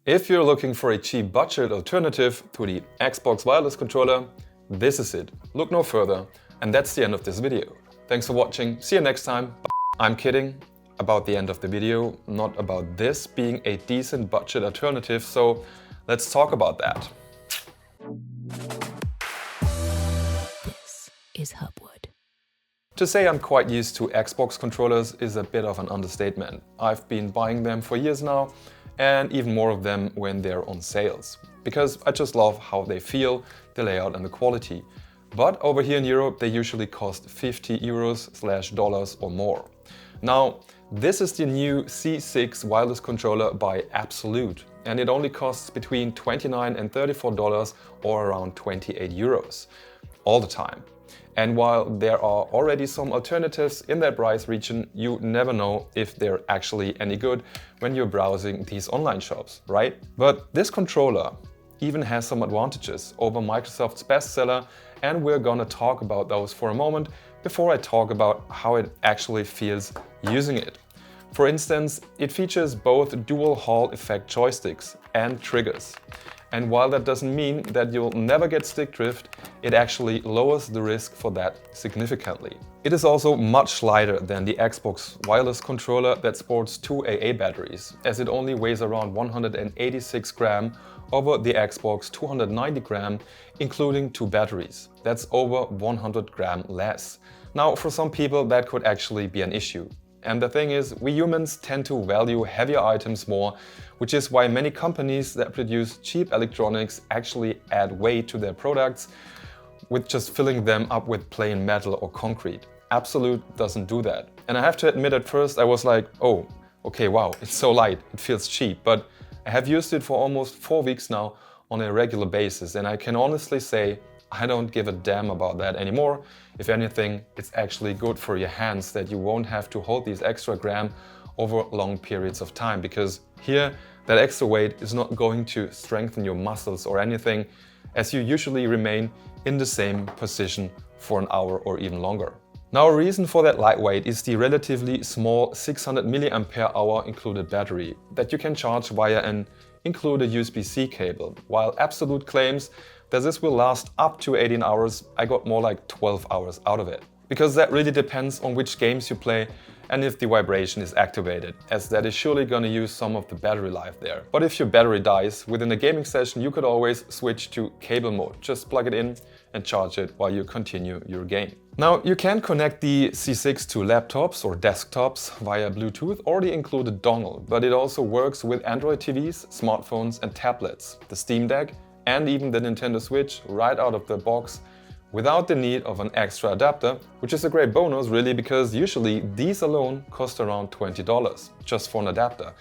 If you're looking for a cheap budget alternative to the Xbox wireless controller, this is it. Look no further. And that's the end of this video. Thanks for watching. See you next time. I'm kidding about the end of the video, not about this being a decent budget alternative. So let's talk about that. This is Hubwood. To say I'm quite used to Xbox controllers is a bit of an understatement. I've been buying them for years now, and even more of them when they're on sales. Because I just love how they feel, the layout and the quality. But over here in Europe, they usually cost 50 euros / dollars or more. Now, this is the new C6 wireless controller by ABXYLUTE, and it only costs between $29 and $34 or around 28 euros all the time. And while there are already some alternatives in that price region, you never know if they're actually any good when you're browsing these online shops, right? But this controller even has some advantages over Microsoft's bestseller, and we're gonna talk about those for a moment before I talk about how it actually feels using it. For instance, it features both dual Hall effect joysticks and triggers. And while that doesn't mean that you'll never get stick drift, it actually lowers the risk for that significantly. It is also much lighter than the Xbox wireless controller that sports 2 AA batteries, as it only weighs around 186 grams over the Xbox 290 grams, including 2 batteries. That's over 100 grams less. Now, for some people that could actually be an issue. And the thing is, we humans tend to value heavier items more, which is why many companies that produce cheap electronics actually add weight to their products with just filling them up with plain metal or concrete. ABXYLUTE doesn't do that. And I have to admit, at first I was like, oh, okay, wow, it's so light, it feels cheap. But I have used it for almost 4 weeks now on a regular basis, and I can honestly say I don't give a damn about that anymore. If anything, it's actually good for your hands that you won't have to hold these extra grams over long periods of time, because here that extra weight is not going to strengthen your muscles or anything, as you usually remain in the same position for an hour or even longer. Now, a reason for that lightweight is the relatively small 600 mAh included battery that you can charge via an included USB-C cable. While ABXYLUTE claims that this will last up to 18 hours, I got more like 12 hours out of it. Because that really depends on which games you play and if the vibration is activated, as that is surely gonna use some of the battery life there. But if your battery dies within a gaming session, you could always switch to cable mode. Just plug it in and charge it while you continue your game. Now, you can connect the C6 to laptops or desktops via Bluetooth or the included dongle, but it also works with Android TVs, smartphones and tablets, the Steam Deck, and even the Nintendo Switch right out of the box without the need of an extra adapter, which is a great bonus really, because usually these alone cost around $20 just for an adapter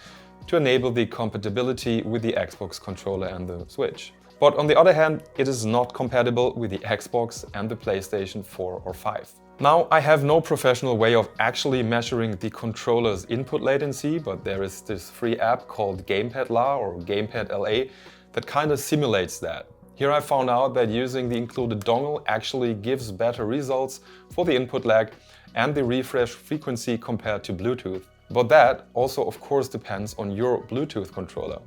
to enable the compatibility with the Xbox controller and the Switch. But on the other hand, it is not compatible with the Xbox and the PlayStation 4 or 5. Now, I have no professional way of actually measuring the controller's input latency, but there is this free app called gamepad or gamepad LA that kind of simulates that. Here I found out that using the included dongle actually gives better results for the input lag and the refresh frequency compared to Bluetooth. But that also of course depends on your Bluetooth controller.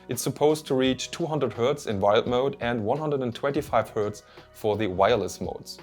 It's supposed to reach 200 Hz in wired mode and 125 Hz for the wireless modes.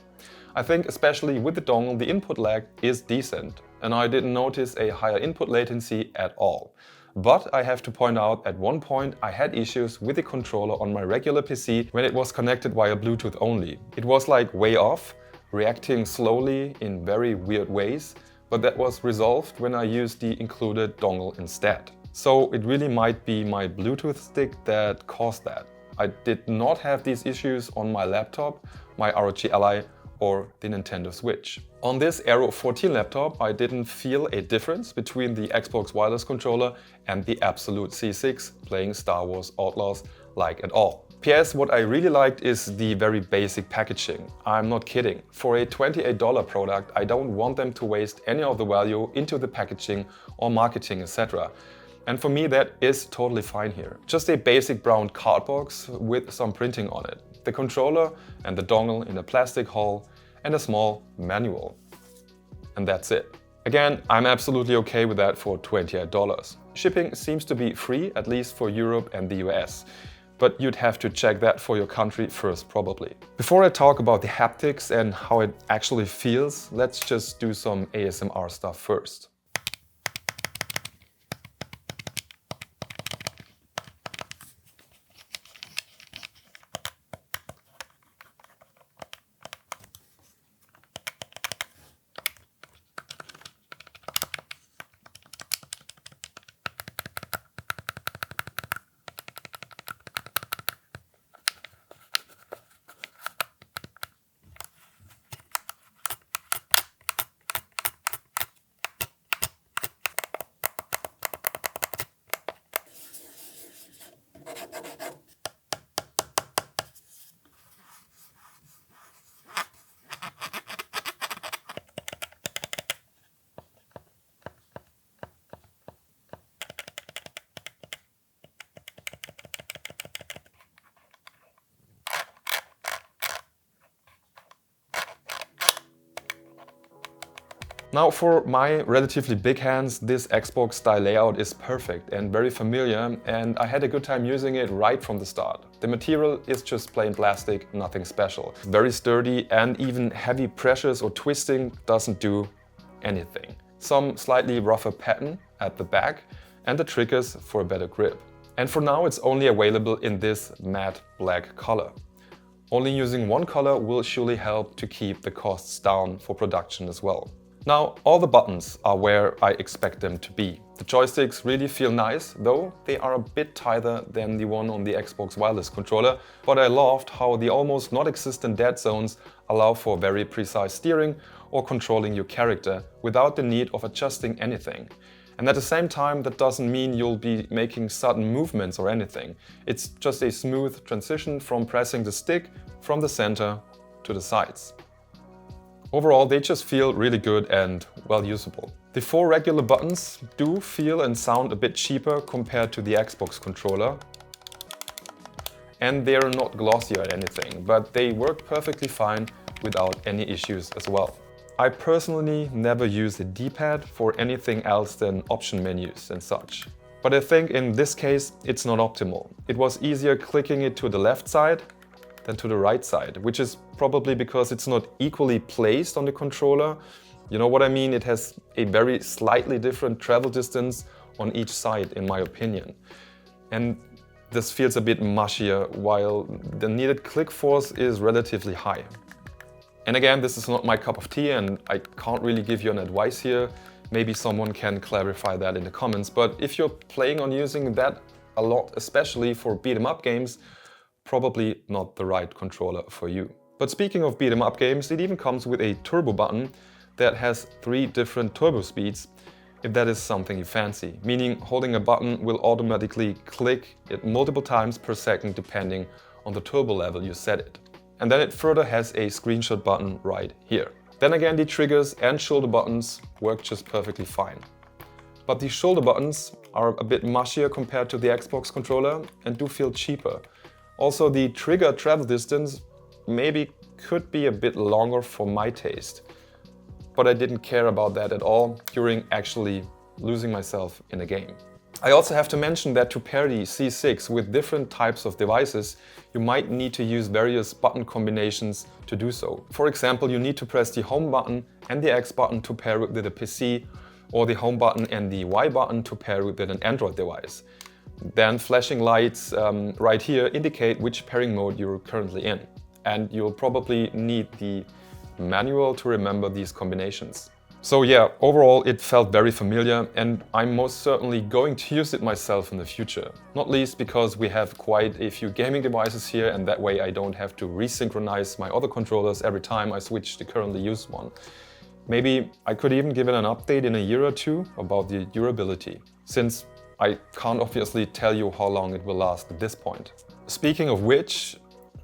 I think especially with the dongle the input lag is decent, and I didn't notice a higher input latency at all. But I have to point out, at one point I had issues with the controller on my regular PC when it was connected via Bluetooth only. It was like way off, reacting slowly in very weird ways, but that was resolved when I used the included dongle instead. So it really might be my Bluetooth stick that caused that. I did not have these issues on my laptop, my ROG Ally or the Nintendo Switch. On this Aero 14 laptop, I didn't feel a difference between the Xbox wireless controller and the ABXYLUTE C6 playing Star Wars Outlaws like at all. PS, what I really liked is the very basic packaging. I'm not kidding. For a $28 product, I don't want them to waste any of the value into the packaging or marketing, etc. And for me, that is totally fine here. Just a basic brown card box with some printing on it. The controller and the dongle in a plastic hull and a small manual. And that's it. Again, I'm absolutely okay with that for $28. Shipping seems to be free, at least for Europe and the US. But you'd have to check that for your country first, probably. Before I talk about the haptics and how it actually feels, let's just do some ASMR stuff first. Now for my relatively big hands, this Xbox style layout is perfect and very familiar, and I had a good time using it right from the start. The material is just plain plastic, nothing special. Very sturdy, and even heavy pressures or twisting doesn't do anything. Some slightly rougher pattern at the back and the triggers for a better grip. And for now it's only available in this matte black color. Only using one color will surely help to keep the costs down for production as well. Now, all the buttons are where I expect them to be. The joysticks really feel nice, though they are a bit tighter than the one on the Xbox wireless controller, but I loved how the almost non-existent dead zones allow for very precise steering or controlling your character without the need of adjusting anything. And at the same time, that doesn't mean you'll be making sudden movements or anything. It's just a smooth transition from pressing the stick from the center to the sides. Overall, they just feel really good and well usable. The 4 regular buttons do feel and sound a bit cheaper compared to the Xbox controller. And they're not glossy or anything, but they work perfectly fine without any issues as well. I personally never use the D-pad for anything else than option menus and such. But I think in this case it's not optimal. It was easier clicking it to the left side than to the right side, which is probably because it's not equally placed on the controller. You know what I mean? It has a very slightly different travel distance on each side, in my opinion. And this feels a bit mushier, while the needed click force is relatively high. And again, this is not my cup of tea and I can't really give you an advice here. Maybe someone can clarify that in the comments, but if you're planning on using that a lot, especially for beat 'em up games, probably not the right controller for you. But speaking of beat 'em up games, it even comes with a turbo button that has 3 different turbo speeds, if that is something you fancy. Meaning holding a button will automatically click it multiple times per second depending on the turbo level you set it. And then it further has a screenshot button right here. Then again, the triggers and shoulder buttons work just perfectly fine. But the shoulder buttons are a bit mushier compared to the Xbox controller and do feel cheaper. Also, the trigger travel distance maybe could be a bit longer for my taste, but I didn't care about that at all during actually losing myself in a game. I also have to mention that to pair the C6 with different types of devices, you might need to use various button combinations to do so. For example, you need to press the home button and the X button to pair with the PC, or the home button and the Y button to pair with an Android device. Then flashing lights right here indicate which pairing mode you're currently in. And you'll probably need the manual to remember these combinations. So yeah, overall it felt very familiar and I'm most certainly going to use it myself in the future. Not least because we have quite a few gaming devices here and that way I don't have to resynchronize my other controllers every time I switch the currently used one. Maybe I could even give it an update in a year or two about the durability, since I can't obviously tell you how long it will last at this point. Speaking of which,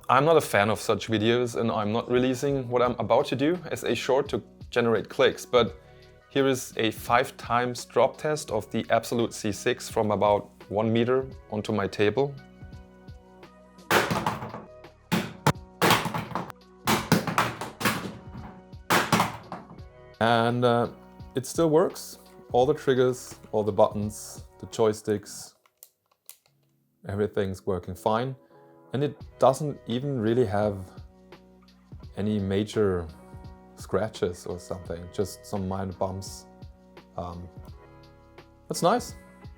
I'm not a fan of such videos and I'm not releasing what I'm about to do as a short to generate clicks, but here is a 5 times drop test of the ABXYLUTE C6 from about 1 meter onto my table. And it still works. All the triggers, all the buttons, the joysticks, everything's working fine. And it doesn't even really have any major scratches or something, just some minor bumps. That's nice.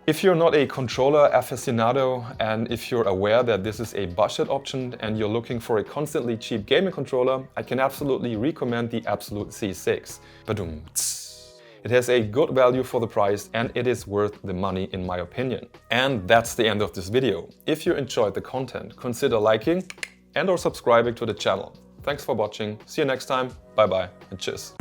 If you're not a controller aficionado and if you're aware that this is a budget option and you're looking for a constantly cheap gaming controller, I can absolutely recommend the ABXYLUTE C6. Badum. It has a good value for the price and it is worth the money in my opinion. And that's the end of this video. If you enjoyed the content, consider liking and/or subscribing to the channel. Thanks for watching. See you next time. Bye bye and cheers.